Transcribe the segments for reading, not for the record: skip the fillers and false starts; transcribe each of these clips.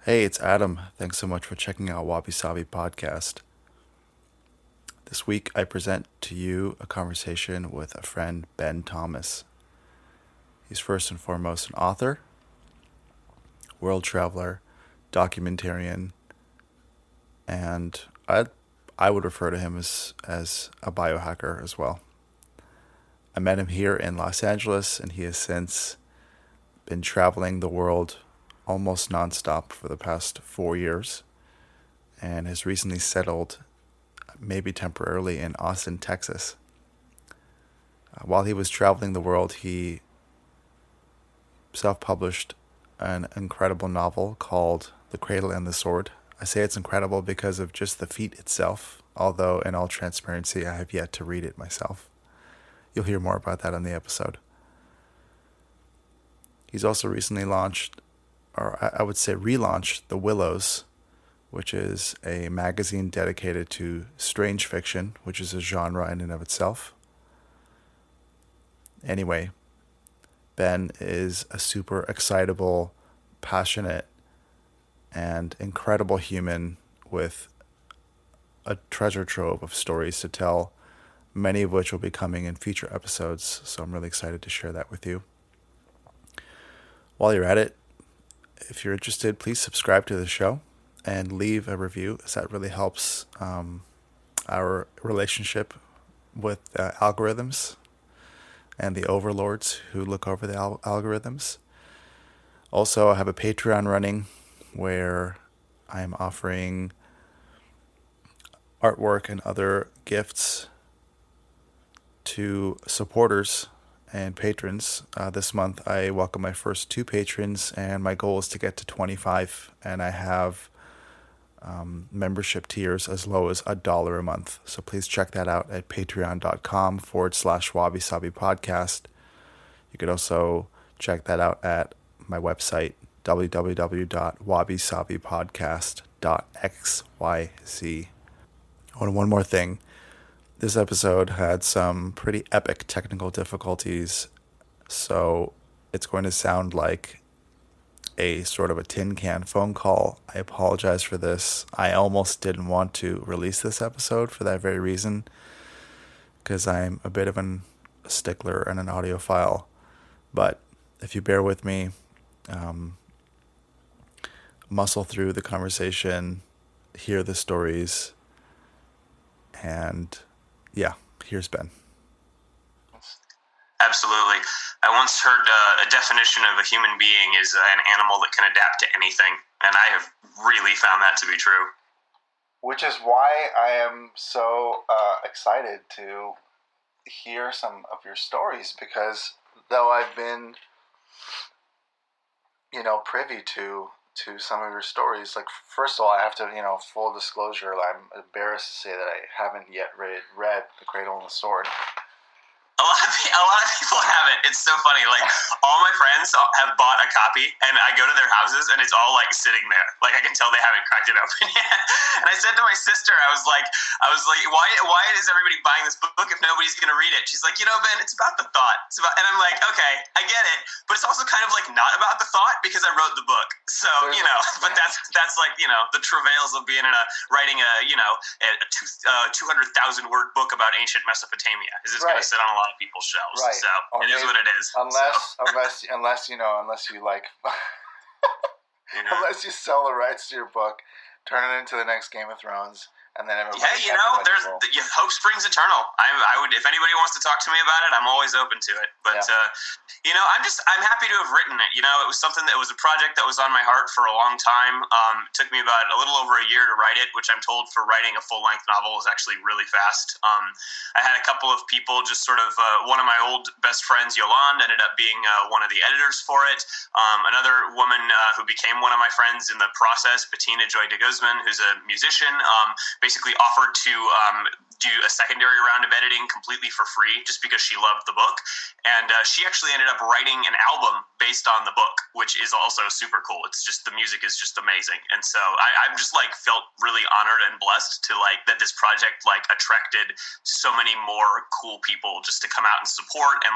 Hey, it's Adam. Thanks so much for checking out Wabi-sabi podcast. This week I present to you a conversation with a friend, Ben Thomas. He's first and foremost an author, world traveler, documentarian, and I would refer to him as a biohacker as well. I met him here in Los Angeles, and he has since been traveling the world almost nonstop for the past 4 years and has recently settled, maybe temporarily, in Austin, Texas. While he was traveling the world, he self-published an incredible novel called The Cradle and the Sword. I say it's incredible because of just the feat itself, although in all transparency, I have yet to read it myself. You'll hear more about that on the episode. He's also recently launched, or I would say relaunched, The Willows, which is a magazine dedicated to strange fiction, which is a genre in and of itself. Anyway, Ben is a super excitable, passionate, and incredible human with a treasure trove of stories to tell, many of which will be coming in future episodes, so I'm really excited to share that with you. While you're at it, if you're interested, please subscribe to the show and leave a review, as that really helps our relationship with algorithms and the overlords who look over the algorithms. Also, I have a Patreon running where I'm offering artwork and other gifts to supporters and patrons. This month, I welcome my first 2 patrons, and my goal is to get to 25, and I have membership tiers as low as $1 a month. So please check that out at patreon.com/wabi-sabi podcast. You could also check that out at my website, www.wabi-sabi-podcast.xyz. Oh, and one more thing. This episode had some pretty epic technical difficulties, so it's going to sound like a sort of a tin can phone call. I apologize for this. I almost didn't want to release this episode for that very reason, because I'm a bit of a stickler and an audiophile. But if you bear with me, muscle through the conversation, hear the stories, and yeah, here's Ben. Absolutely. I once heard a definition of a human being is an animal that can adapt to anything, and I have really found that to be true. Which is why I am so excited to hear some of your stories, because though I've been, privy to some of your stories, like, first of all, I have to, full disclosure, I'm embarrassed to say that I haven't yet read The Cradle and the Sword. A lot of people haven't. It's so funny. Like, all my friends have bought a copy, and I go to their houses, and it's all like sitting there. Like, I can tell they haven't cracked it open yet. And I said to my sister, I was like, why is everybody buying this book if nobody's going to read it? She's like, Ben, it's about the thought. And I'm like, okay, I get it, but it's also kind of like not about the thought because I wrote the book. So but that's like the travails of being writing a 200,000 word book about ancient Mesopotamia. Is it's going to sit on a lot of people's shelves, right. So it is what it is. Unless you like, unless you sell the rights to your book, turn it into the next Game of Thrones, and then everybody. There's hope springs eternal. I would, if anybody wants to talk to me about it, I'm always open to it. But I'm happy to have written it. It was something that was a project that was on my heart for a long time. It took me about a little over a year to write it, which I'm told for writing a full length novel is actually really fast. I had a couple of people, just sort of one of my old best friends, Yolande, ended up being one of the editors for it. Another woman who became one of my friends in the process, Bettina Joy de Guzman, who's a musician, basically offered to do a secondary round of editing completely for free just because she loved the book. And she actually ended up writing an album based on the book, which is also super cool. It's just, the music is just amazing. And so I'm just felt really honored and blessed to that this project attracted so many more cool people just to come out and support and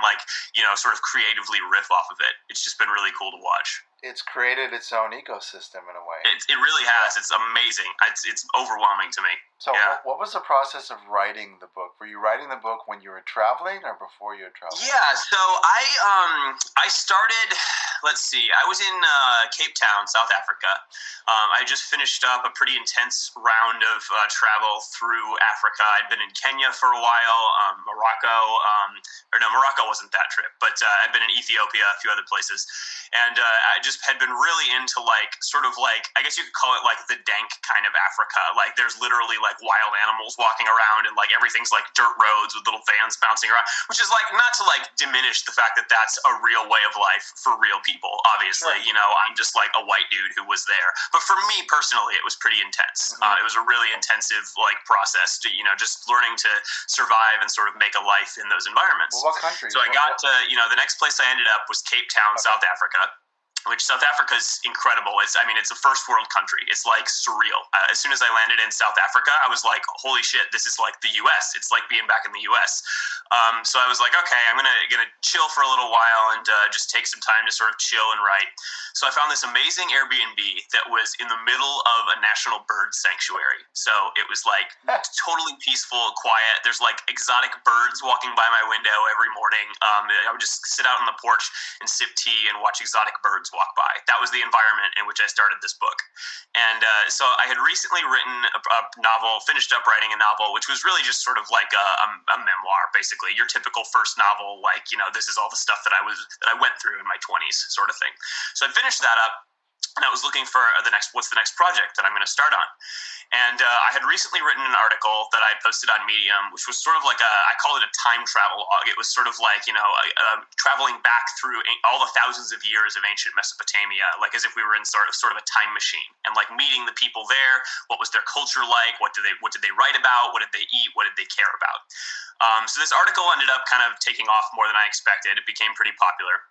sort of creatively riff off of it. It's just been really cool to watch. it's created its own ecosystem in a way. It really has. It's amazing. It's overwhelming to me. So yeah. what was the process of writing the book? Were you writing the book when you were traveling or before you were traveling? Yeah, so I started, let's see, I was in Cape Town, South Africa. I just finished up a pretty intense round of travel through Africa. I'd been in Kenya for a while, Morocco, Morocco wasn't that trip, but I'd been in Ethiopia, a few other places. And I just had been really into sort of I guess you could call it the dank kind of Africa. There's literally wild animals walking around and everything's dirt roads with little vans bouncing around, which is not to diminish the fact that that's a real way of life for real people. Obviously, sure. I'm just a white dude who was there. But for me personally, it was pretty intense. Mm-hmm. It was a really intensive process to, just learning to survive and sort of make a life in those environments. Well, what country? So I got to, the next place I ended up was Cape Town, South Africa. Which South Africa is incredible. It's a first world country. It's surreal. As soon as I landed in South Africa, I was like, holy shit, this is the U.S. It's like being back in the U.S. So I was like, okay, I'm gonna chill for a little while and just take some time to sort of chill and write. So I found this amazing Airbnb that was in the middle of a national bird sanctuary. So it was totally peaceful, quiet. There's exotic birds walking by my window every morning. I would just sit out on the porch and sip tea and watch exotic birds walk by. That was the environment in which I started this book. And so I had recently written a novel, finished up writing a novel, which was really just sort of a memoir, basically. Your typical first novel, this is all the stuff that I went through in my 20s sort of thing. So I finished that up. And I was looking for what's the next project that I'm going to start on. And I had recently written an article that I posted on Medium, which was sort of I called it a time travel log. It was sort of traveling back through all the thousands of years of ancient Mesopotamia, as if we were in sort of a time machine, and meeting the people there. What was their culture like? What did they write about? What did they eat? What did they care about? So this article ended up kind of taking off more than I expected. It became pretty popular.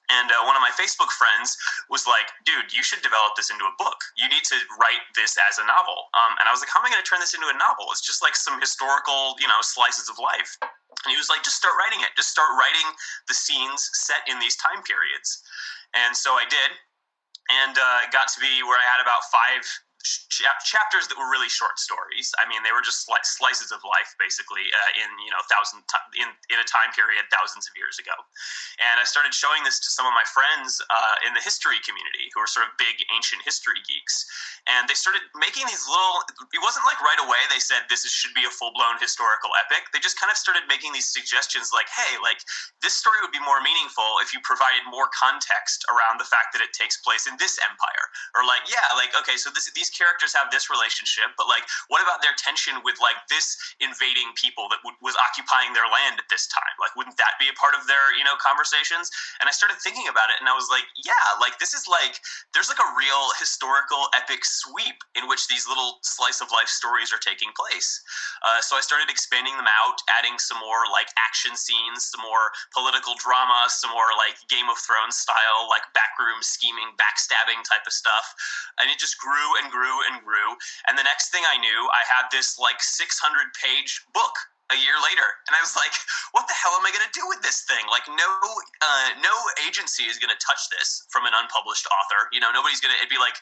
And one of my Facebook friends was like, dude, you should develop this into a book. You need to write this as a novel. And I was like, how am I going to turn this into a novel? It's just some historical, slices of life. And he was like, just start writing it. Just start writing the scenes set in these time periods. And so I did. And it got to be where I had about 5 chapters that were really short stories. They were just slices of life, basically, in a time period thousands of years ago. And I started showing this to some of my friends in the history community who are sort of big ancient history geeks. And they started making these little. It wasn't right away they said should be a full-blown historical epic. They just kind of started making these suggestions hey, this story would be more meaningful if you provided more context around the fact that it takes place in this empire, or okay, so these characters have this relationship, but what about their tension with this invading people that was occupying their land at this time? Wouldn't that be a part of their conversations? And I started thinking about it, and I was like, yeah, this is there's a real historical epic sweep in which these little slice of life stories are taking place. So I started expanding them out, adding some more action scenes, some more political drama, some more Game of Thrones style backroom scheming, backstabbing type of stuff, and it just grew and grew and grew. And the next thing I knew, I had this 600-page book a year later, and I was like, what the hell am I going to do with this thing? No agency is going to touch this from an unpublished author. Nobody's going to. It'd be like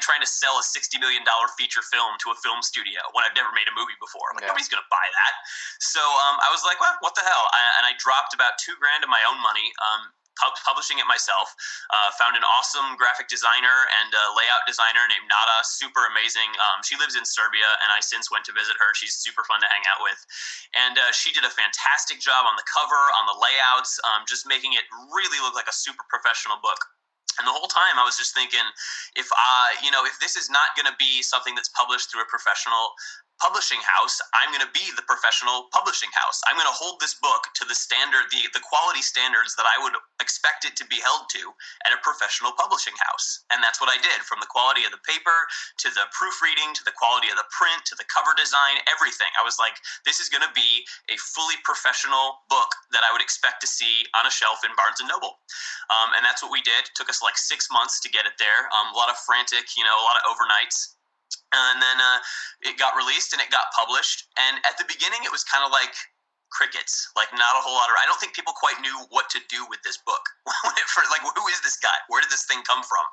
trying to sell a $60 million feature film to a film studio when I've never made a movie before. Nobody's going to buy that. So I was like, well, what the hell? And I dropped about $2,000 of my own money. Publishing it myself, found an awesome graphic designer and layout designer named Nada, super amazing. She lives in Serbia, and I since went to visit her. She's super fun to hang out with. And she did a fantastic job on the cover, on the layouts, just making it really look like a super professional book. And the whole time I was just thinking, if this is not going to be something that's published through a professional publishing house, I'm going to be the professional publishing house. I'm going to hold this book to the standard, the quality standards that I would expect it to be held to at a professional publishing house. And that's what I did, from the quality of the paper to the proofreading to the quality of the print to the cover design, everything. I was like, this is going to be a fully professional book that I would expect to see on a shelf in Barnes & Noble. And that's what we did. It took us 6 months to get it there. A lot of frantic, a lot of overnights. And then it got released and it got published. And at the beginning, it was kind of crickets. Like, not a whole lot of. I don't think people quite knew what to do with this book. Like, who is this guy? Where did this thing come from?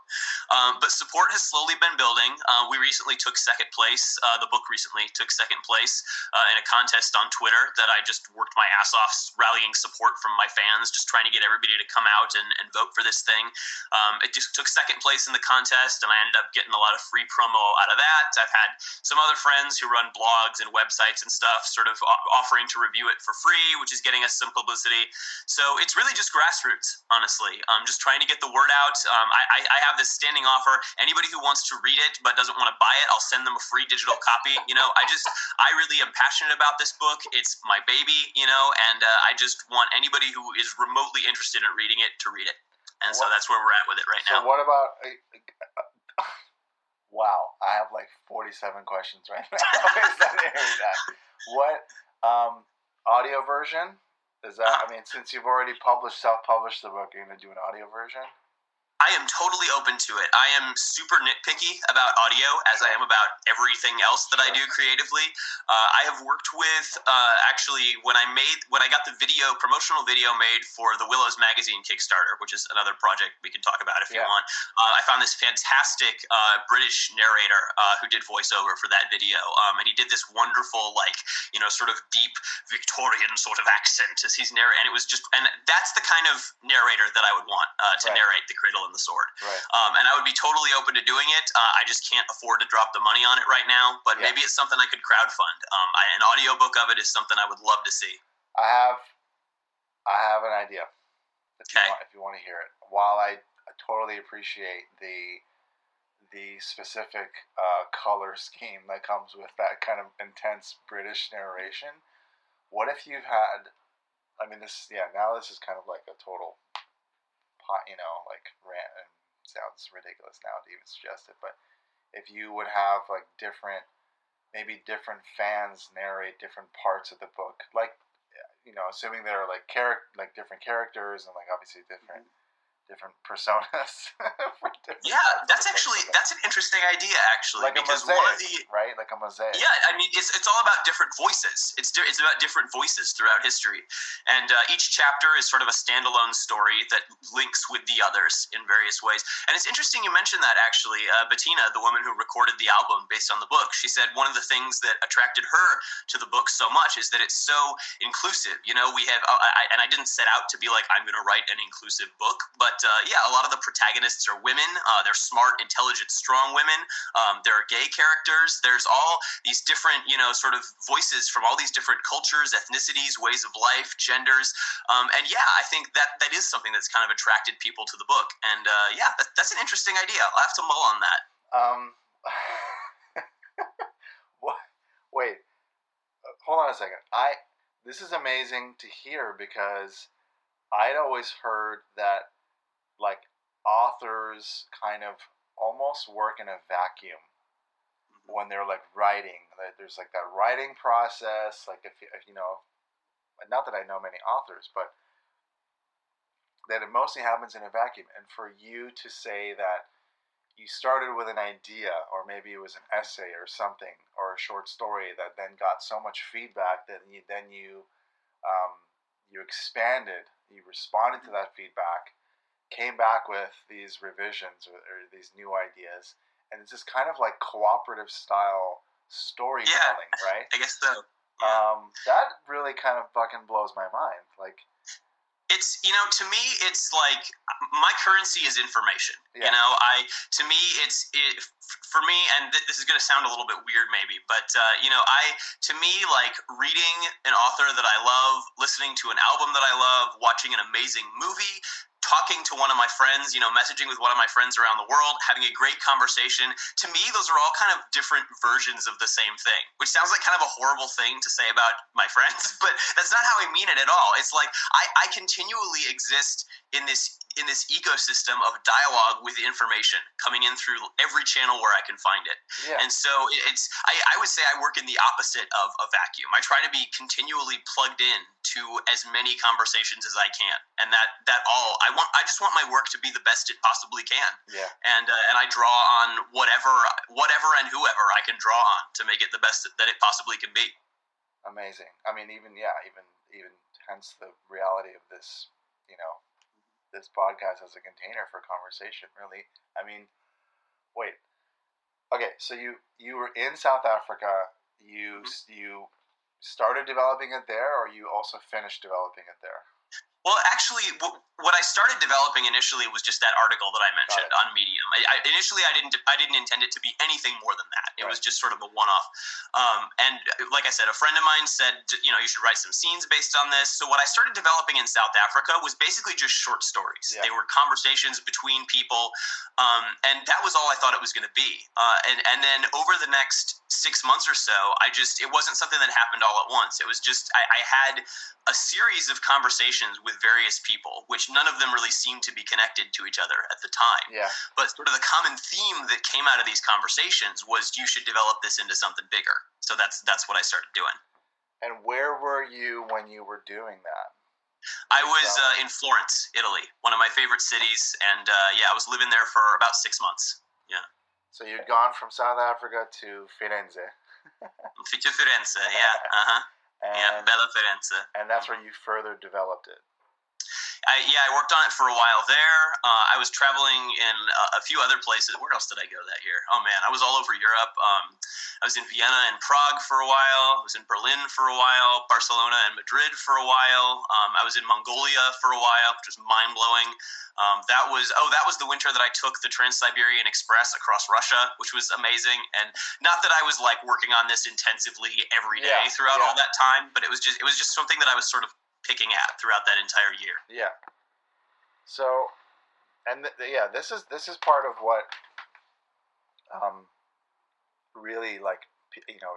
But support has slowly been building. We recently took second place. The book recently took second place in a contest on Twitter that I just worked my ass off rallying support from my fans, just trying to get everybody to come out and vote for this thing. It just took second place in the contest, and I ended up getting a lot of free promo out of that. I've had some other friends who run blogs and websites and stuff sort of offering to review it for free, which is getting us some publicity. So it's really just grassroots, honestly. Just trying to get the word out. I have this standing offer. Anybody who wants to read it but doesn't want to buy it, I'll send them a free digital copy. I really am passionate about this book. It's my baby, and I just want anybody who is remotely interested in reading it to read it. And so that's where we're at with it right now. So what about... Wow, I have like 47 questions right now. What audio version is that? I mean, since you've already self-published the book, you're going to do an audio version? I am totally open to it. I am super nitpicky about audio, as I am about everything else that I do creatively. I have worked with actually when I got the promotional video made for the Willows magazine Kickstarter, which is another project we can talk about if you want. I found this fantastic British narrator who did voiceover for that video, and he did this wonderful, sort of deep Victorian sort of accent as he's narrating, and that's the kind of narrator that I would want to narrate The Cradle and the Sword. Right. And I would be totally open to doing it. I just can't afford to drop the money on it right now, but maybe it's something I could crowdfund. An audiobook of it is something I would love to see. I have an idea. If you want to hear it. While I totally appreciate the specific color scheme that comes with that kind of intense British narration, what if you've had, now this is kind of like a total rant, and sounds ridiculous now to even suggest it, but if you would have like different fans narrate different parts of the book, assuming there are different characters and obviously different personas. That's an interesting idea, actually. Like because a mosaic, one of the right? Like a mosaic. Yeah, it's all about different voices. It's about different voices throughout history, and each chapter is sort of a standalone story that links with the others in various ways. And it's interesting you mentioned that, actually. Bettina, the woman who recorded the album based on the book, she said one of the things that attracted her to the book so much is that it's so inclusive. We have, and I didn't set out to be like, I'm going to write an inclusive book, but a lot of the protagonists are women. They're smart, intelligent, strong women. There are gay characters. There's all these different, sort of voices from all these different cultures, ethnicities, ways of life, genders. I think that is something that's kind of attracted people to the book. And that's an interesting idea. I'll have to mull on that. Wait, hold on a second. This is amazing to hear, because I'd always heard that authors kind of almost work in a vacuum when they're writing. There's that writing process. If not that I know many authors, but that it mostly happens in a vacuum. And for you to say that you started with an idea, or maybe it was an essay or something, or a short story that then got so much feedback that you expanded, you responded to that feedback, came back with these revisions or these new ideas, and it's just kind of like cooperative style storytelling, right? I guess so. That really kind of fucking blows my mind. It's, to me, it's like my currency is information. Yeah. To me, for me, and this is going to sound a little bit weird maybe, but, to me, reading an author that I love, listening to an album that I love, watching an amazing movie, talking to one of my friends, messaging with one of my friends around the world, having a great conversation. To me, those are all kind of different versions of the same thing, which sounds like kind of a horrible thing to say about my friends, but that's not how I mean it at all. It's like I continually exist in this ecosystem of dialogue with information coming in through every channel where I can find it. Yeah. And so I would say I work in the opposite of a vacuum. I try to be continually plugged in to as many conversations as I can. And I just want my work to be the best it possibly can. Yeah. And I draw on whatever and whoever I can draw on to make it the best that it possibly can be. Amazing. I mean, even even hence the reality of this, this podcast as a container for conversation. Really, I mean, wait. Okay, so you were in South Africa. You started developing it there, or you also finished developing it there? Well, actually, what I started developing initially was just that article that I mentioned on Medium. Initially, I didn't intend it to be anything more than that. It was just sort of a one-off. And like I said, a friend of mine said, you should write some scenes based on this. So what I started developing in South Africa was basically just short stories. Yeah. They were conversations between people, and that was all I thought it was going to be. And then over the next 6 months or so, it wasn't something that happened all at once. It was just I had a series of conversations with various people, which none of them really seemed to be connected to each other at the time. Yeah. But sort of the common theme that came out of these conversations was you should develop this into something bigger. So that's what I started doing. And where were you when you were doing that? I was in Florence, Italy, one of my favorite cities, and I was living there for about 6 months. Yeah. So you'd gone from South Africa to Firenze. To Firenze, yeah. Uh-huh. Bella Firenze. And that's where you further developed it. I worked on it for a while there. I was traveling in a few other places. Where else did I go that year? Oh, man, I was all over Europe. I was in Vienna and Prague for a while. I was in Berlin for a while, Barcelona and Madrid for a while. I was in Mongolia for a while, which was mind-blowing. That was the winter that I took the Trans-Siberian Express across Russia, which was amazing. And not that I was like working on this intensively every day throughout all that time, but it was just something that I was sort of picking at throughout that entire year. Yeah. So, and this is part of what really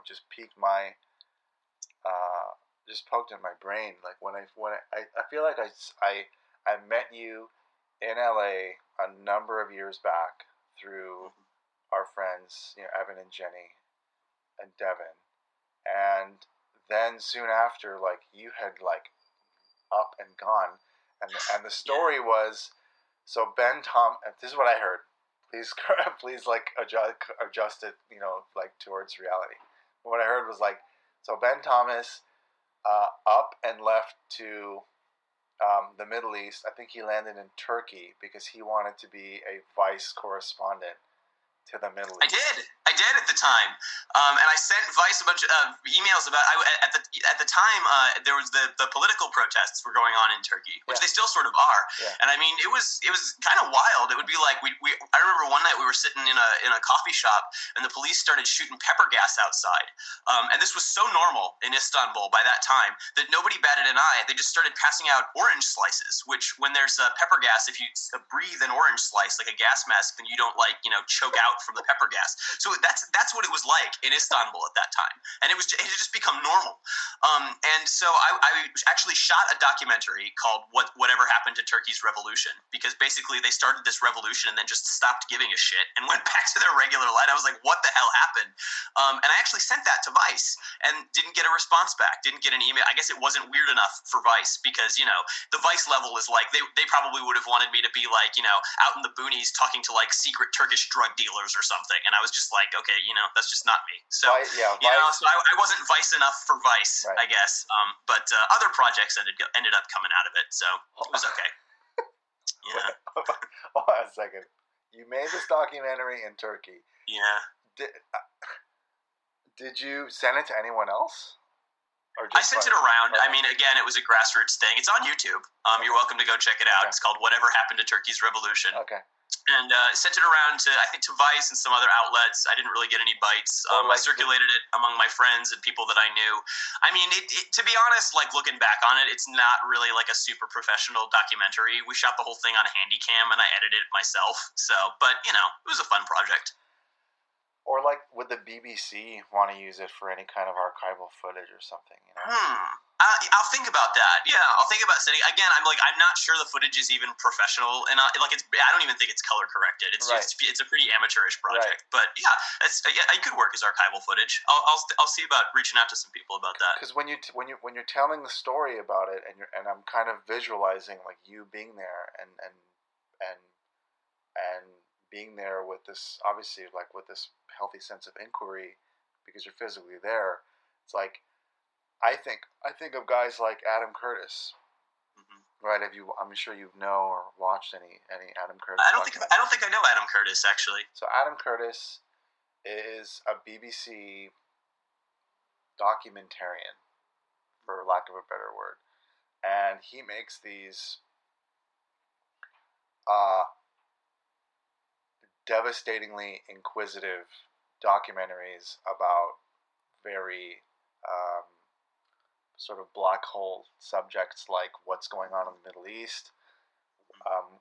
just piqued my just poked in my brain. Like when I feel like I met you in LA a number of years back through our friends, Evan and Jenny and Devin, and then soon after, like you had like up and gone, and the story was, so this is what I heard, please like adjust it like towards reality. What I heard was like, so Ben Thomas up and left to the Middle East. I think he landed in Turkey because he wanted to be a Vice correspondent to the Middle East. I did at the time, and I sent Vice a bunch of emails about. At the time, there was the political protests were going on in Turkey, which they still sort of are. Yeah. And I mean, it was kind of wild. It would be like I remember one night we were sitting in a coffee shop, and the police started shooting pepper gas outside. And this was so normal in Istanbul by that time that nobody batted an eye. They just started passing out orange slices, which when there's pepper gas, if you breathe an orange slice like a gas mask, then you don't choke out from the pepper gas. So that's what it was like in Istanbul at that time, and it had just become normal. And so I actually shot a documentary called Whatever Happened to Turkey's Revolution, because basically they started this revolution and then just stopped giving a shit and went back to their regular life. I was like, what the hell happened? And I actually sent that to Vice and didn't get a response back, didn't get an email. I guess it wasn't weird enough for Vice because the Vice level is like they probably would have wanted me to be like out in the boonies talking to like secret Turkish drug dealers or something, and I was just like, okay, that's just not me. So Vice. So I wasn't Vice enough for Vice, right. I guess. But other projects ended up coming out of it, so it was okay. Yeah. Hold on a second. You made this documentary in Turkey. Yeah. Did you send it to anyone else? I sent it around. Okay. I mean, again, it was a grassroots thing. It's on YouTube. You're welcome to go check it out. Okay. It's called Whatever Happened to Turkey's Revolution. Okay. And sent it around to Vice and some other outlets. I didn't really get any bites. I circulated it among my friends and people that I knew. I mean, to be honest, like looking back on it, it's not really like a super professional documentary. We shot the whole thing on a Handycam and I edited it myself. So, but it was a fun project. Or like, would the BBC want to use it for any kind of archival footage or something? I'll think about that. Yeah, I'll think about sending. Again, I'm not sure the footage is even professional, and I don't even think it's color corrected. It's right. It's a pretty amateurish project, right. But yeah, it could work as archival footage. I'll see about reaching out to some people about that. Because when you're telling the story about it, and I'm kind of visualizing like you being there and being there with this, obviously, like with this healthy sense of inquiry because you're physically there. It's like I think of guys like Adam Curtis. Mm-hmm. Right? I'm sure you know or watched any Adam Curtis. I don't think I know Adam Curtis actually. So Adam Curtis is a BBC documentarian, for lack of a better word, and he makes these devastatingly inquisitive documentaries about very sort of black hole subjects, like what's going on in the Middle East,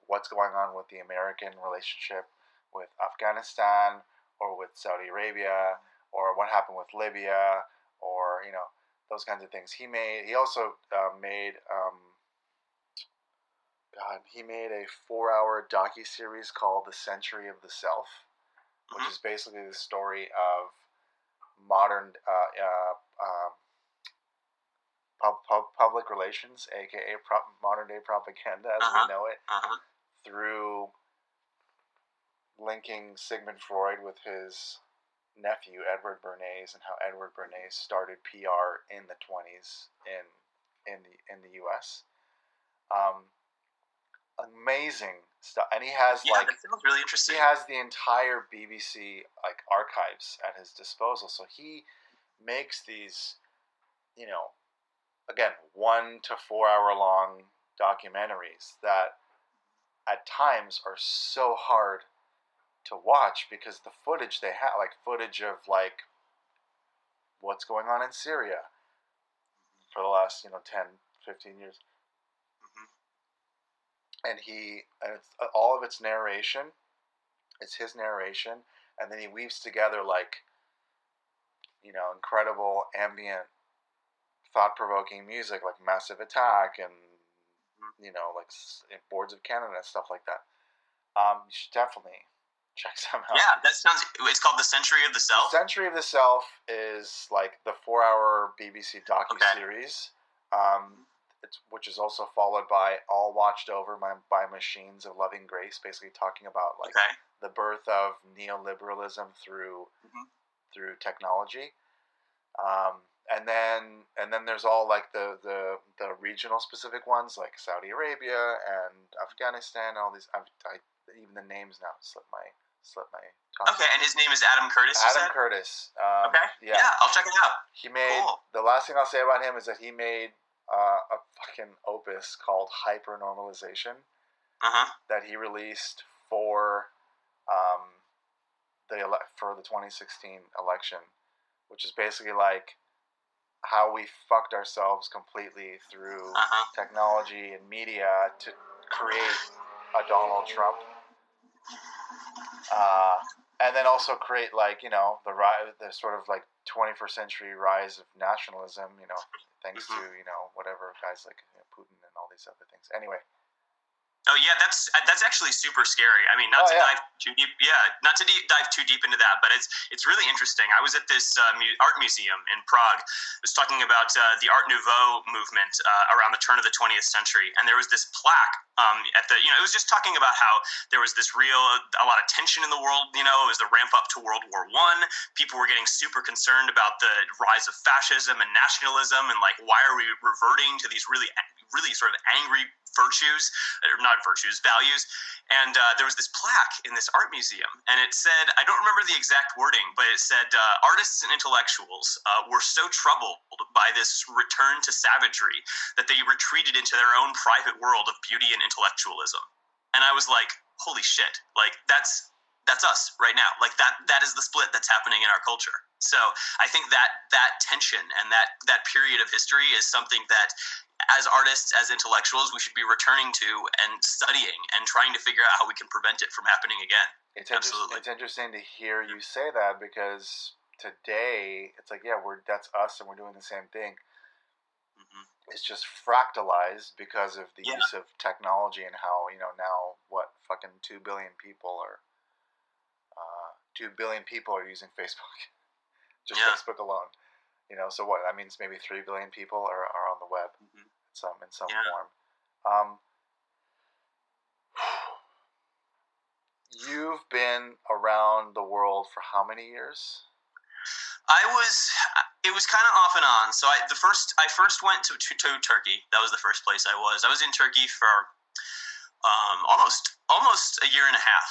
what's going on with the American relationship with Afghanistan or with Saudi Arabia, or what happened with Libya, or those kinds of things. He also made he made a 4-hour docuseries called The Century of the Self, which is basically the story of modern public relations, aka modern day propaganda as we know it, through linking Sigmund Freud with his nephew Edward Bernays, and how Edward Bernays started PR in the 20s in the U.S. Amazing stuff, and he has that sounds really interesting. He has the entire BBC archives at his disposal, so he makes these, again, 1 to 4 hour long documentaries that at times are so hard to watch because the footage they have, footage of what's going on in Syria for the last 10, 15 years. And it's all of its narration. It's his narration, and then he weaves together incredible ambient, thought-provoking music like Massive Attack and Boards of Canada and stuff like that. You should definitely check some out. Yeah, that sounds. It's called The Century of the Self. The Century of the Self is the 4-hour BBC docuseries. Which is also followed by All Watched Over by Machines of Loving Grace, basically talking about the birth of neoliberalism through technology, and then there's all the regional specific ones like Saudi Arabia and Afghanistan. All these, even the names now slip my tongue. Okay, and his name is Adam Curtis. Adam Curtis. Okay, yeah, I'll check it out. He made the last thing I'll say about him is that he made a fucking opus called Hypernormalization that he released for the 2016 election, which is basically how we fucked ourselves completely through technology and media to create a Donald Trump, and then also create the sort of 21st century rise of nationalism, thanks to whatever guys like Putin and all these other things. Anyway. Oh yeah, that's actually super scary. I mean, not to dive too deep. Yeah, not to dive too deep into that, but it's really interesting. I was at this art museum in Prague. It was talking about the Art Nouveau movement around the turn of the 20th century, and there was this plaque at the. It was just talking about how there was a lot of tension in the world. It was the ramp up to World War I. People were getting super concerned about the rise of fascism and nationalism, and why are we reverting to these really sort of angry values. And there was this plaque in this art museum, and it said, I don't remember the exact wording, but it said, artists and intellectuals were so troubled by this return to savagery that they retreated into their own private world of beauty and intellectualism. And I was like, holy shit, that's us right now. That is the split that's happening in our culture. So I think that tension and that period of history is something that, as artists, as intellectuals, we should be returning to and studying and trying to figure out how we can prevent it from happening again. Absolutely. It's interesting to hear you say that, because today it's that's us and we're doing the same thing. It's just fractalized because of the use of technology and how now fucking 2 billion people are 2 billion people are using Facebook, just Facebook alone. So what that means, maybe 3 billion people are on the web in some form. You've been around the world for how many years? I was, It was kind of off and on. So I first went to Turkey. That was the first place I was. I was in Turkey for almost a year and a half.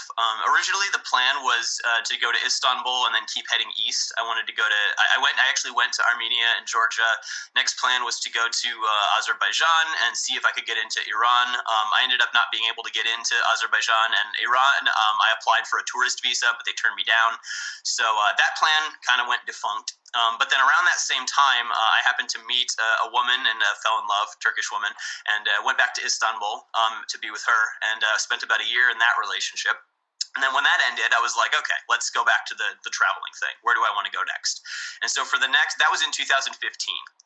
Originally, the plan was to go to Istanbul and then keep heading east. I wanted to go to. I actually went to Armenia and Georgia. Next plan was to go to Azerbaijan and see if I could get into Iran. I ended up not being able to get into Azerbaijan and Iran. I applied for a tourist visa, but they turned me down. So that plan kind of went defunct. But then around that same time, I happened to meet a woman and fell in love, Turkish woman, and went back to Istanbul to be with her, and spent about a year in that relationship. And then when that ended, I was like, okay, let's go back to the traveling thing. Where do I want to go next? And so that was in 2015.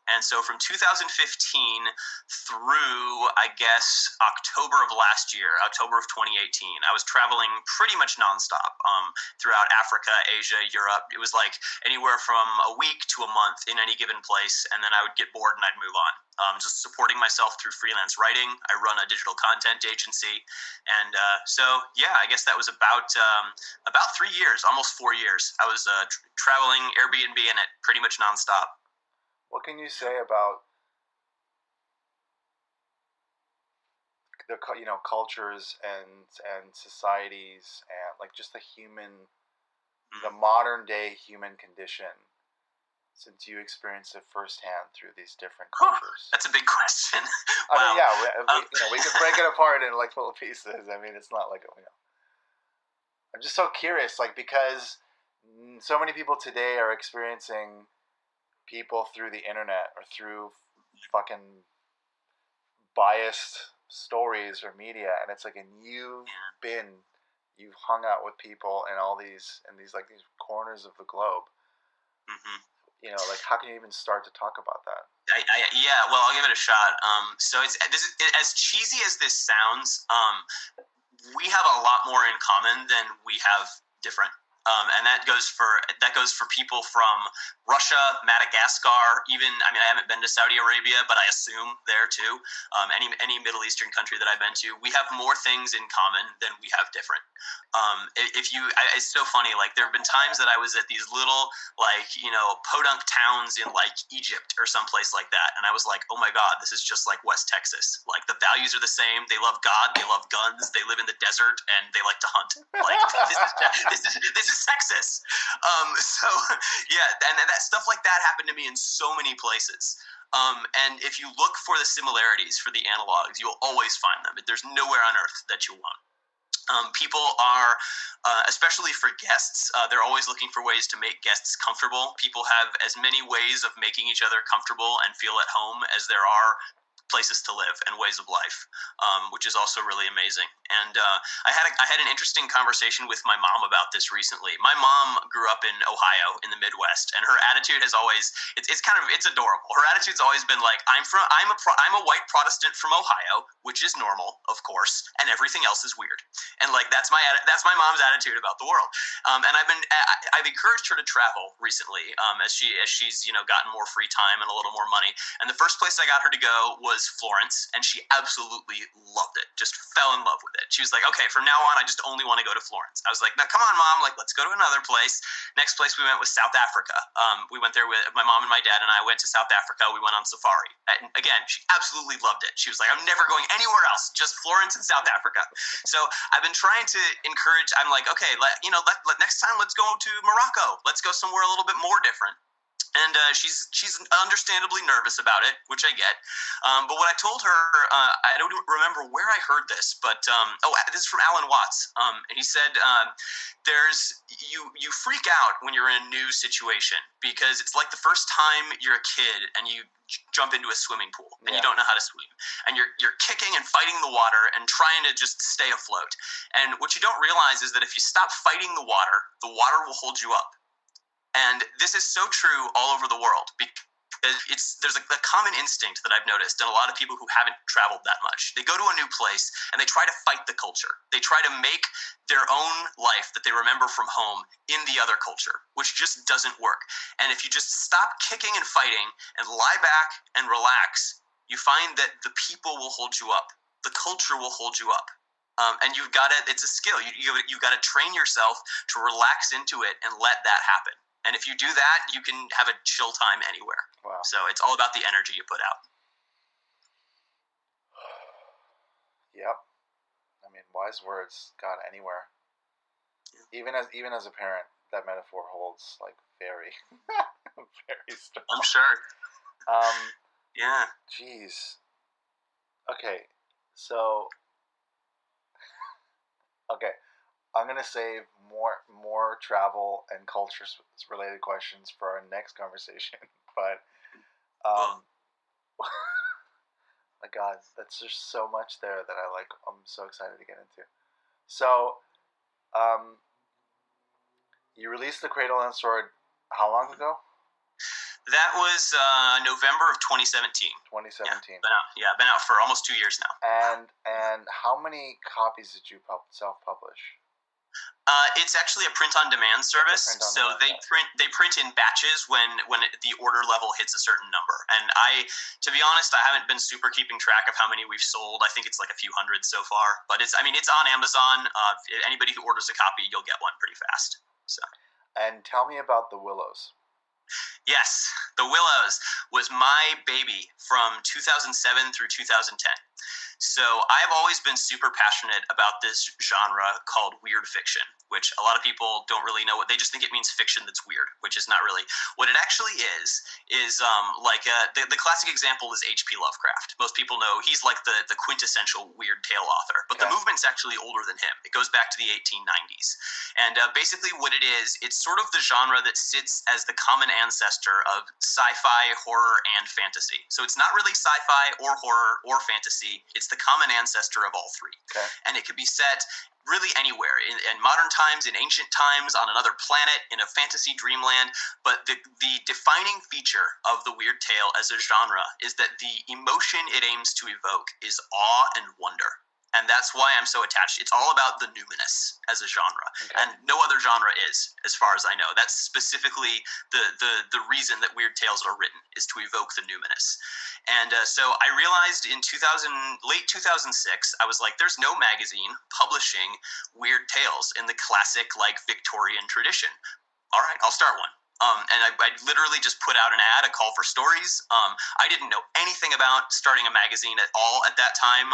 And so from 2015 through, I guess, October of last year, October of 2018, I was traveling pretty much nonstop throughout Africa, Asia, Europe. It was like anywhere from a week to a month in any given place. And then I would get bored and I'd move on. Just supporting myself through freelance writing. I run a digital content agency. And so, yeah, I guess that was about 3 years, almost 4 years. I was traveling, Airbnb in it pretty much nonstop. What can you say about the cultures and societies and like just the modern day human condition, since you experienced it firsthand through these different cultures? That's a big question. Wow. I mean, yeah, we can break it apart in like little pieces. I mean, it's not like I'm just so curious, like, because so many people today are experiencing people through the internet or through fucking biased stories or media, and it's like, and you've hung out with people in all these corners of the globe. Mm-hmm. Like, how can you even start to talk about that? Well, I'll give it a shot. So this is as cheesy as this sounds. We have a lot more in common than we have different. And that goes for people from Russia, Madagascar, even, I haven't been to Saudi Arabia, but I assume there too. Any Middle Eastern country that I've been to, we have more things in common than we have different. It's so funny. Like, there have been times that I was at these little, podunk towns in like Egypt or someplace like that, and I was like, oh my God, this is just like West Texas. Like, the values are the same. They love God. They love guns. They live in the desert, and they like to hunt. Like, this is Texas. So yeah, and that stuff like that happened to me in so many places. And if you look for the similarities, for the analogs, you'll always find them. There's nowhere on earth that you won't. People are, especially for guests, they're always looking for ways to make guests comfortable. People have as many ways of making each other comfortable and feel at home as there are places to live and ways of life, which is also really amazing. And I had an interesting conversation with my mom about this recently. My mom grew up in Ohio in the Midwest, and her attitude has always, it's adorable. Her attitude's always been like, I'm a white Protestant from Ohio, which is normal, of course, and everything else is weird. And like, that's my mom's attitude about the world. And I've encouraged her to travel recently, as she's gotten more free time and a little more money. And the first place I got her to go was Florence, and she absolutely loved it. Just fell in love with it. She was like, okay, from now on, I just only want to go to Florence. I was like, now come on, Mom, like, let's go to another place. Next place we went was South Africa. We went there with my mom and my dad, and I went to South Africa. We went on safari. And again, she absolutely loved it. She was like, I'm never going anywhere else, just Florence and South Africa. So I've been trying to encourage, I'm like, okay, next time let's go to Morocco. Let's go somewhere a little bit more different. And she's understandably nervous about it, which I get. But what I told her, I don't remember where I heard this, but this is from Alan Watts. And he said, you freak out when you're in a new situation, because it's like the first time you're a kid and you jump into a swimming pool and you don't know how to swim, and you're kicking and fighting the water and trying to just stay afloat. And what you don't realize is that if you stop fighting the water will hold you up. And this is so true all over the world, because there's a common instinct that I've noticed in a lot of people who haven't traveled that much. They go to a new place and they try to fight the culture. They try to make their own life that they remember from home in the other culture, which just doesn't work. And if you just stop kicking and fighting and lie back and relax, you find that the people will hold you up. The culture will hold you up. And it's a skill. You've got to train yourself to relax into it and let that happen. And if you do that, you can have a chill time anywhere. Wow. So it's all about the energy you put out. Yep. I mean, wise words. God, anywhere. Yeah. Even as a parent, that metaphor holds like very, very strong. I'm sure. Yeah. Jeez. Okay. So. Okay. I'm gonna save more travel and culture related questions for our next conversation. But my God, that's just so much there that I'm so excited to get into. So, you released The Cradle and Sword how long ago? That was November of 2017. 2017. Been out for almost 2 years now. And how many copies did you self-publish? It's actually a print-on-demand service, so they print in batches when the order level hits a certain number. And to be honest, I haven't been super keeping track of how many we've sold. I think it's like a few hundred so far, but it's on Amazon. Anybody who orders a copy, you'll get one pretty fast. So. And tell me about The Willows. Yes, The Willows was my baby from 2007 through 2010. So I've always been super passionate about this genre called weird fiction, which a lot of people don't really know what they just think it means fiction that's weird, which is not really what it actually is the classic example is H.P. Lovecraft. Most people know he's like the quintessential weird tale author, but the movement's actually older than him. It goes back to the 1890s. And basically what it is, it's sort of the genre that sits as the common ancestor of sci-fi, horror, and fantasy. So it's not really sci-fi or horror or fantasy. It's the common ancestor of all three. Okay. And it could be set really anywhere, in modern times, in ancient times, on another planet, in a fantasy dreamland. But the defining feature of the weird tale as a genre is that the emotion it aims to evoke is awe and wonder. And that's why I'm so attached. It's all about the numinous as a genre. Okay. And no other genre is, as far as I know. That's specifically the reason that weird tales are written, is to evoke the numinous. And so I realized in late 2006, I was like, there's no magazine publishing weird tales in the classic, like, Victorian tradition. All right, I'll start one. And I literally just put out an ad, a call for stories. I didn't know anything about starting a magazine at all at that time.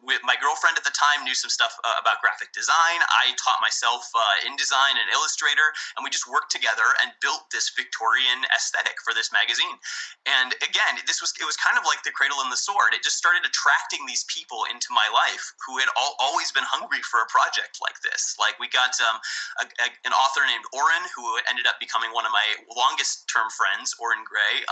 My girlfriend at the time knew some stuff about graphic design. I taught myself InDesign and Illustrator, and we just worked together and built this Victorian aesthetic for this magazine. And again, it was kind of like The Cradle and the Sword. It just started attracting these people into my life who had always been hungry for a project like this. Like, we got an author named Oren, who ended up becoming one of my longest term friends, Oren Gray.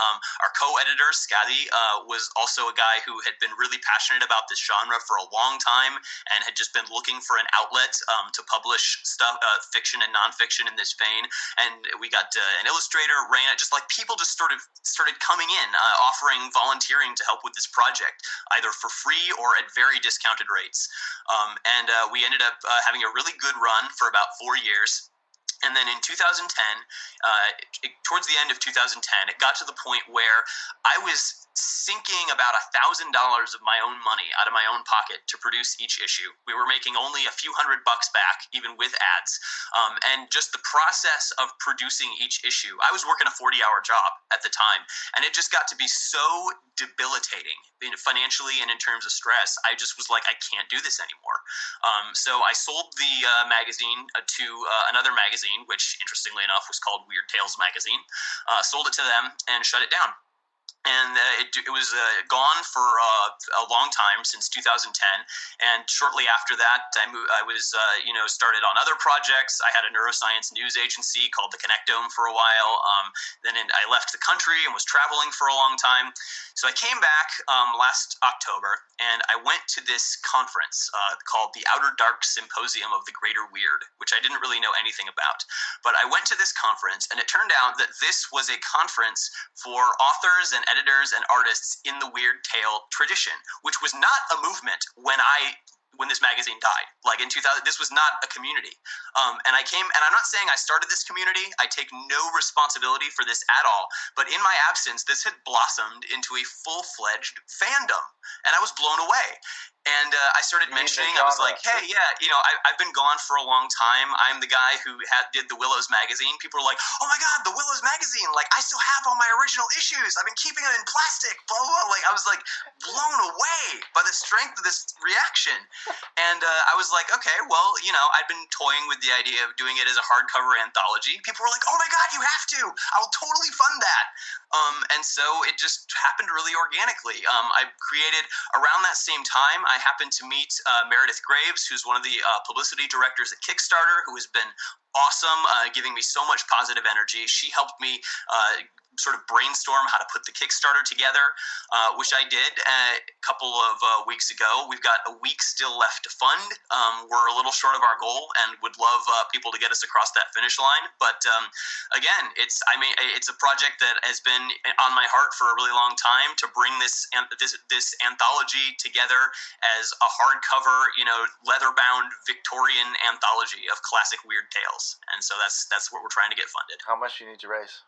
Our co-editor, Skadi, was also a guy who had been really passionate about this genre for a long time and had just been looking for an outlet to publish stuff, fiction and nonfiction in this vein. And we got an illustrator, Raina, just like people just started coming in, offering volunteering to help with this project, either for free or at very discounted rates. And we ended up having a really good run for about 4 years. And then in 2010, towards the end of 2010, it got to the point where I was sinking about $1,000 of my own money out of my own pocket to produce each issue. We were making only a few $100 back, even with ads. And just the process of producing each issue, I was working a 40-hour job at the time, and it just got to be so debilitating, financially and in terms of stress. I just was like, I can't do this anymore. So I sold the magazine to another magazine, which interestingly enough was called Weird Tales Magazine. Sold it to them and shut it down. And it was gone for a long time, since 2010. And shortly after that, I was started on other projects. I had a neuroscience news agency called the Connectome for a while. Then I left the country and was traveling for a long time. So I came back last October, and I went to this conference called the Outer Dark Symposium of the Greater Weird, which I didn't really know anything about. But I went to this conference, and it turned out that this was a conference for authors and editors and artists in the weird tale tradition, which was not a movement when this magazine died. Like in 2000, this was not a community. And I came, and I'm not saying I started this community. I take no responsibility for this at all. But in my absence, this had blossomed into a full-fledged fandom, and I was blown away. And I started You mean the mentioning, I was genre. like, hey, yeah, I've been gone for a long time. I'm the guy who did the Willows magazine. People were like, oh my God, the Willows magazine. Like, I still have all my original issues. I've been keeping them in plastic, blah, blah, blah. Like, I was like blown away by the strength of this reaction. And I was like, okay, well, I'd been toying with the idea of doing it as a hardcover anthology. People were like, oh my God, you have to. I will totally fund that. And so it just happened really organically. I created around that same time, I happened to meet Meredith Graves, who's one of the publicity directors at Kickstarter, who has been awesome, giving me so much positive energy. She helped me sort of brainstorm how to put the Kickstarter together, which I did a couple of weeks ago. We've got a week still left to fund. We're a little short of our goal and would love people to get us across that finish line. But again, it's a project that has been on my heart for a really long time, to bring this anthology together as a hardcover, leather-bound Victorian anthology of classic weird tales. And so that's what we're trying to get funded. How much do you need to raise?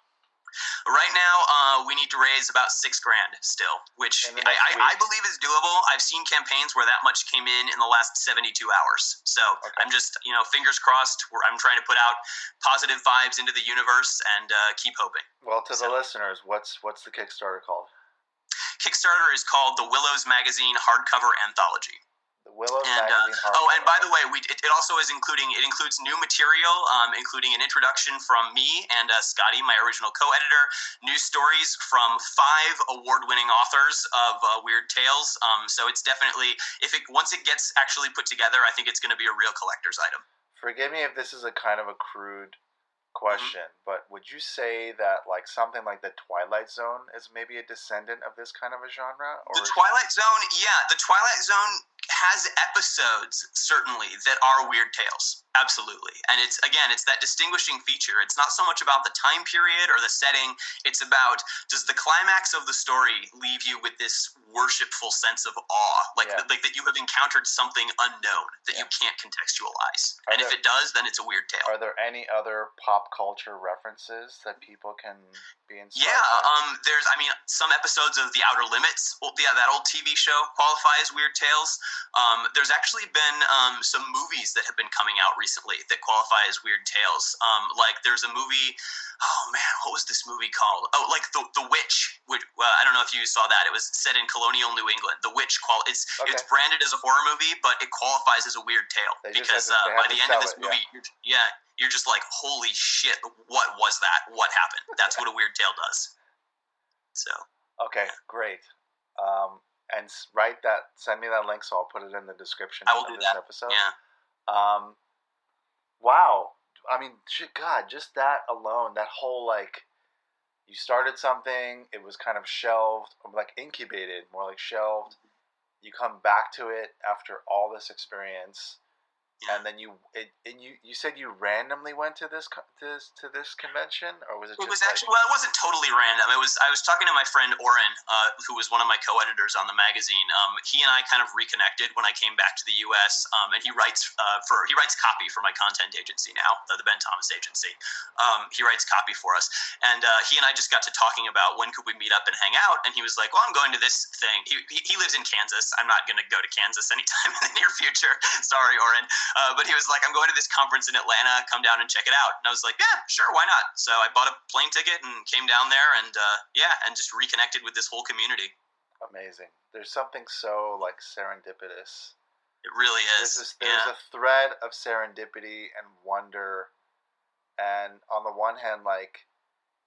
Right now, we need to raise about $6,000 still, which I believe is doable. I've seen campaigns where that much came in the last 72 hours. So okay. I'm just, fingers crossed. I'm trying to put out positive vibes into the universe and keep hoping. Well, to the listeners, what's the Kickstarter called? Kickstarter is called the Willows Magazine Hardcover Anthology. The Willows Magazine hardcover. And by the way, it also includes new material, including an introduction from me and Scotty, my original co-editor, new stories from 5 award-winning authors of weird tales. So it's definitely, once it gets actually put together, I think it's going to be a real collector's item. Forgive me if this is a kind of a crude question, but would you say that like something like the Twilight Zone is maybe a descendant of this kind of a genre? Or the Twilight Zone, yeah, the Twilight Zone has episodes certainly that are weird tales, absolutely. And it's that distinguishing feature. It's not so much about the time period or the setting. It's about, does the climax of the story leave you with this worshipful sense of awe, like that you have encountered something unknown that you can't contextualize. If it does, then it's a weird tale. Are there any other pop culture references that people can be inspired by? There's some episodes of The Outer Limits. Well, that old TV show qualify as weird tales. There's actually been some movies that have been coming out recently that qualify as weird tales. Like there's a movie, oh man, what was this movie called? Oh, like The Witch. I don't know if you saw that. It was set in colonial New England. The Witch, it's branded as a horror movie, but it qualifies as a weird tale because by the end of this movie, you're just like, holy shit, what was that? What happened? That's what a weird tale does. So. Okay, great. And send me that link so I'll put it in the description of this episode. Yeah. Wow. God, just that alone, that whole, like, you started something, it was kind of shelved, like incubated, more like shelved. You come back to it after all this experience. And then you said you randomly went to this convention, or was it? It was actually it wasn't totally random. I was talking to my friend Oren, who was one of my co-editors on the magazine. He and I kind of reconnected when I came back to the U.S. And he writes copy for my content agency now, the Ben Thomas Agency. He writes copy for us, and he and I just got to talking about when could we meet up and hang out. And he was like, "Well, I'm going to this thing." He lives in Kansas. I'm not going to go to Kansas anytime in the near future. Sorry, Oren. But he was like, I'm going to this conference in Atlanta, come down and check it out. And I was like, yeah, sure, why not? So I bought a plane ticket and came down there and just reconnected with this whole community. Amazing. There's something so like serendipitous. It really is. There's a thread of serendipity and wonder. And on the one hand, like,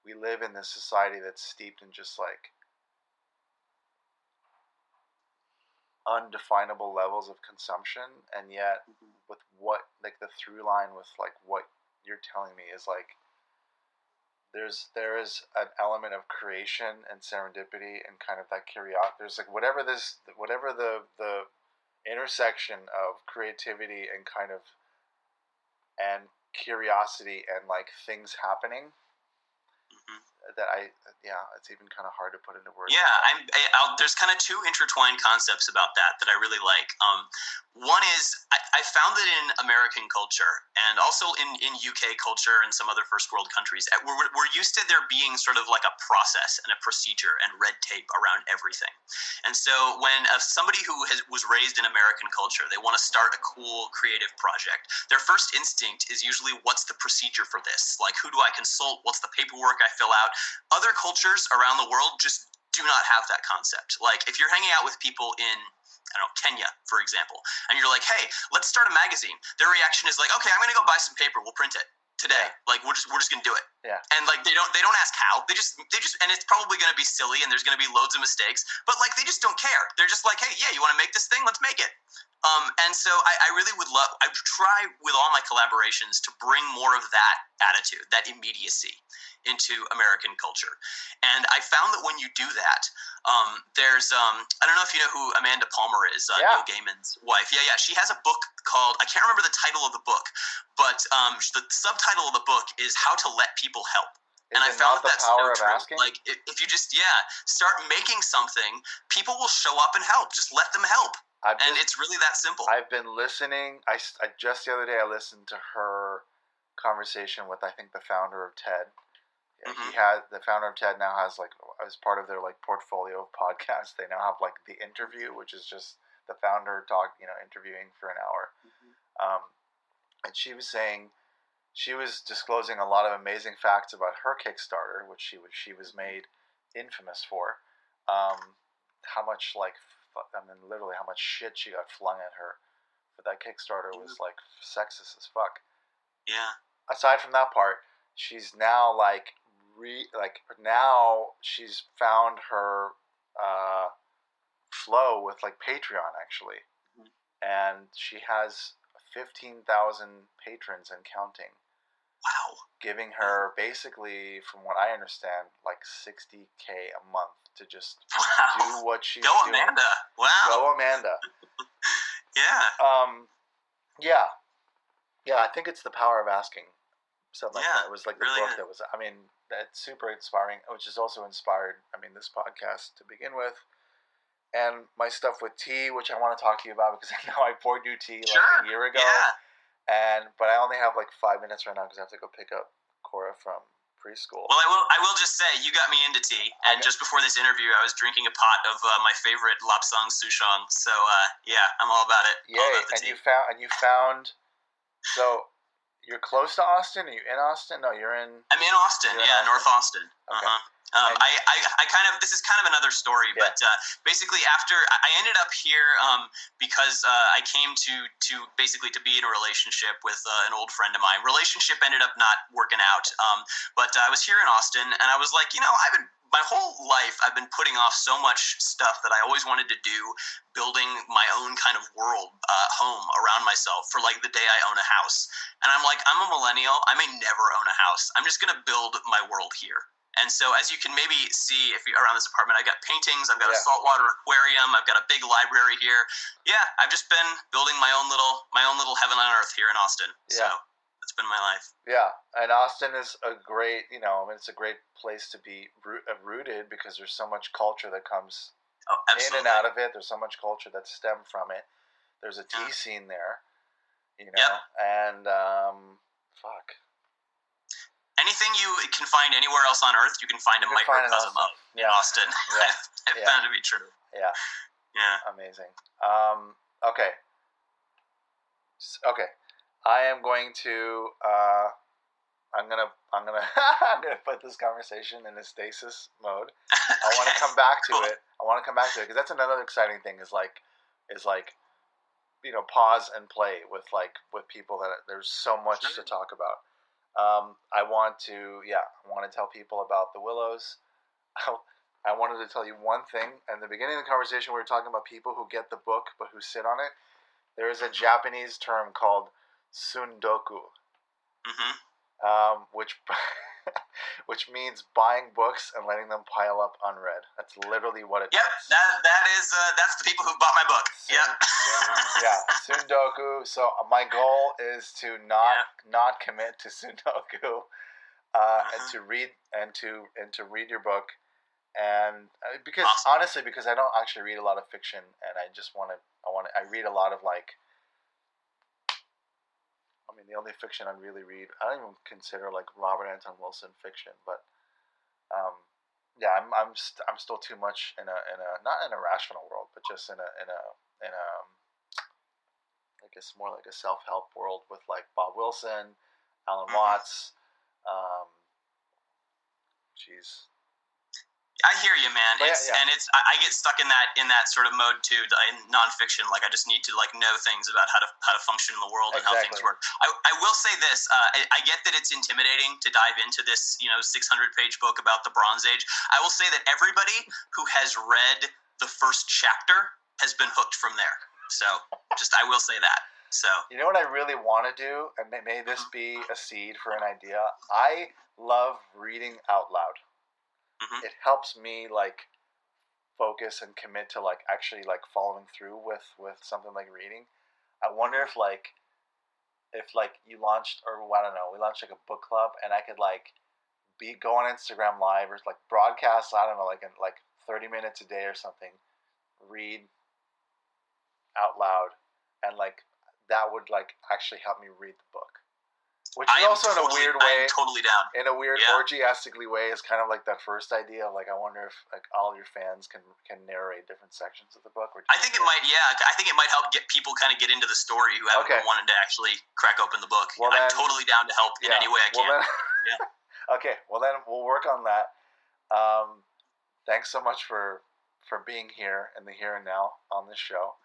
we live in this society that's steeped in just like undefinable levels of consumption, and yet with what, like, the through line with like what you're telling me is like there is an element of creation and serendipity and kind of that curiosity. There's like whatever the intersection of creativity and kind of and curiosity and like things happening. it's even kind of hard to put into words. Yeah, there's kind of two intertwined concepts about that I really like. One is I found that in American culture and also in UK culture and some other first world countries, we're used to there being sort of like a process and a procedure and red tape around everything. And so when somebody who was raised in American culture, they want to start a cool creative project, their first instinct is usually, what's the procedure for this? Like, who do I consult? What's the paperwork I fill out? Other cultures around the world just do not have that concept. Like, if you're hanging out with people in, I don't know, Kenya, for example, and you're like, hey, let's start a magazine, their reaction is like, okay, I'm going to go buy some paper. We'll print it today. Yeah. Like, we're just going to do it. Yeah. And like, they don't ask how. They just, and it's probably going to be silly and there's going to be loads of mistakes, but like, they just don't care. They're just like, hey, yeah, you want to make this thing? Let's make it. And so I really would love, I try with all my collaborations to bring more of that attitude, that immediacy into American culture. And I found that when you do that, there's, I don't know if you know who Amanda Palmer is, Neil Gaiman's wife. Yeah. She has a book called, I can't remember the title of the book, but the subtitle of the book is How to Let People Help. And I found that that's so true. Asking? Like, if you just, start making something, people will show up and help. Just let them help. It's really that simple. I've been listening. I just the other day I listened to her conversation with, I think, the founder of TED. Mm-hmm. The founder of TED now has, like, as part of their like portfolio of podcasts, they now have like the interview, which is just the founder interviewing for an hour. Mm-hmm. And she was saying, she was disclosing a lot of amazing facts about her Kickstarter, which she was made infamous for. How much literally how much shit she got flung at her for that Kickstarter was like sexist as fuck. Yeah. Aside from that part, she's now now she's found her flow with like Patreon actually, and she has 15,000 patrons and counting. Wow. Giving her basically, from what I understand, like $60K a month to just do what she's doing. Go Amanda! Wow. Go Amanda. Yeah. Yeah. I think it's The Power of Asking. Something like that. It was like the really book that was. I mean, that's super inspiring. Which is also inspired. I mean, this podcast to begin with, and my stuff with tea, which I want to talk to you about because I know I poured you tea like a year ago. Yeah. But I only have like 5 minutes right now because I have to go pick up Cora from preschool. Well, I will just say, you got me into tea, and just before this interview, I was drinking a pot of my favorite lapsang souchong. So I'm all about it. Yay! All about the tea. You found. So you're close to Austin? Are you in Austin? No, you're in. I'm in Austin. North Austin. Okay. I kind of, this is kind of another story, but basically after I ended up here because I came to basically to be in a relationship with an old friend of mine. Relationship ended up not working out, but I was here in Austin, and I was like, my whole life I've been putting off so much stuff that I always wanted to do, building my own kind of world, home around myself for like the day I own a house. And I'm like, I'm a millennial. I may never own a house. I'm just going to build my world here. And so, as you can maybe see if you're around this apartment, I've got paintings, I've got a saltwater aquarium, I've got a big library here. Yeah, I've just been building my own little heaven on earth here in Austin. So it's been my life. Yeah, and Austin is a great, it's a great place to be rooted because there's so much culture that comes in and out of it. There's so much culture that stemmed from it. There's a tea scene there, and fuck. Anything you can find anywhere else on Earth, you can find a microcosm of in Austin. I found it to be true. Yeah. Amazing. Okay. I am going to. I'm gonna I'm gonna put this conversation in a stasis mode. I want to come back to it. Because that's another exciting thing. Is like, pause and play with people that there's so much to talk about. I want to tell people about the Willows. I wanted to tell you one thing. In the beginning of the conversation, we were talking about people who get the book but who sit on it. There is a Japanese term called sundoku, which means buying books and letting them pile up unread. That's literally what it means. That's the people who bought my book. Sundoku. So my goal is to not commit to Sundoku, to read your book, and because Awesome. honestly, because I don't actually read a lot of fiction, and I read a lot of like. I mean, the only fiction I really read, I don't even consider like Robert Anton Wilson fiction, but um, yeah, I'm still too much in a not in a rational world, but just in a I guess more like a self help world with like Bob Wilson, Alan Watts. Um, Jeez. I hear you, man. But It's yeah. and it's I get stuck in that sort of mode too in nonfiction. Like I just need to like know things about how to function in the world and how things work. I will say this. I get that it's intimidating to dive into this 600-page book about the Bronze Age. I will say that everybody who has read the first chapter has been hooked from there. So I will say that. So you know what I really want to do, and may this be a seed for an idea. I love reading out loud. It helps me like focus and commit to like actually like following through with something like reading. I wonder if you launched, or I don't know, we launched like a book club, and I could like go on Instagram Live or like broadcast, I don't know, like in like 30 minutes a day or something, read out loud, and like that would like actually help me read the book. Which is also in a weird way. I'm totally down. In a weird orgiastically way, is kind of like that first idea of like, I wonder if like all your fans can narrate different sections of the book. I think it might. Yeah, I think it might help get people kind of get into the story who haven't been wanting to actually crack open the book. Well, I'm totally down to help in any way I can. Okay, well then we'll work on that. Thanks so much for being here in the here and now on this show,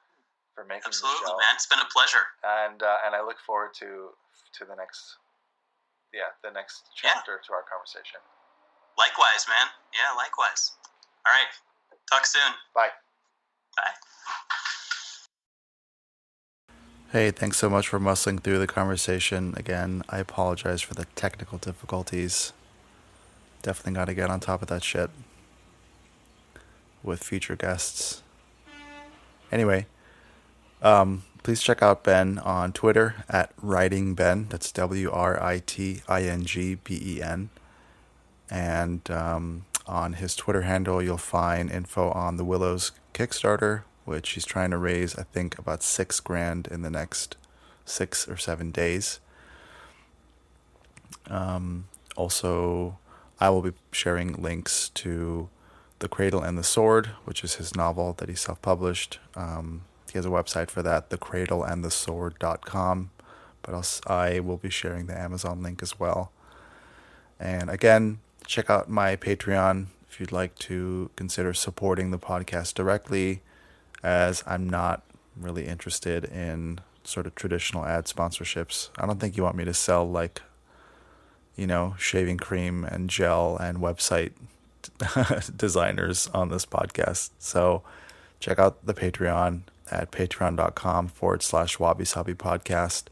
for making the show. Absolutely, man. It's been a pleasure. And I look forward to the next chapter to our conversation. Likewise, man. Yeah, likewise. All right. Talk soon. Bye. Bye. Hey, thanks so much for muscling through the conversation. Again, I apologize for the technical difficulties. Definitely got to get on top of that shit with future guests. Anyway, please check out Ben on Twitter at WritingBen. That's WRITINGBEN. And on his Twitter handle, you'll find info on the Willows Kickstarter, which he's trying to raise, I think, about $6,000 in the next 6 or 7 days. Also, I will be sharing links to The Cradle and the Sword, which is his novel that he self-published. He has a website for that, thecradleandthesword.com. But I will be sharing the Amazon link as well. And again, check out my Patreon if you'd like to consider supporting the podcast directly, as I'm not really interested in sort of traditional ad sponsorships. I don't think you want me to sell like, shaving cream and gel and website designers on this podcast. So check out the Patreon at patreon.com/wabi-sabi podcast.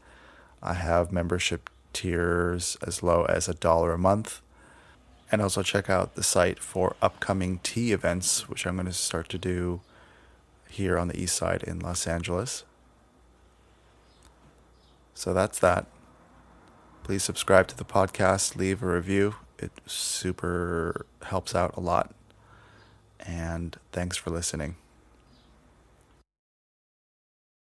I have membership tiers as low as $1 a month. And also check out the site for upcoming tea events, which I'm going to start to do here on the east side in Los Angeles. So that's that. Please subscribe to the podcast, leave a review. It super helps out a lot. And thanks for listening.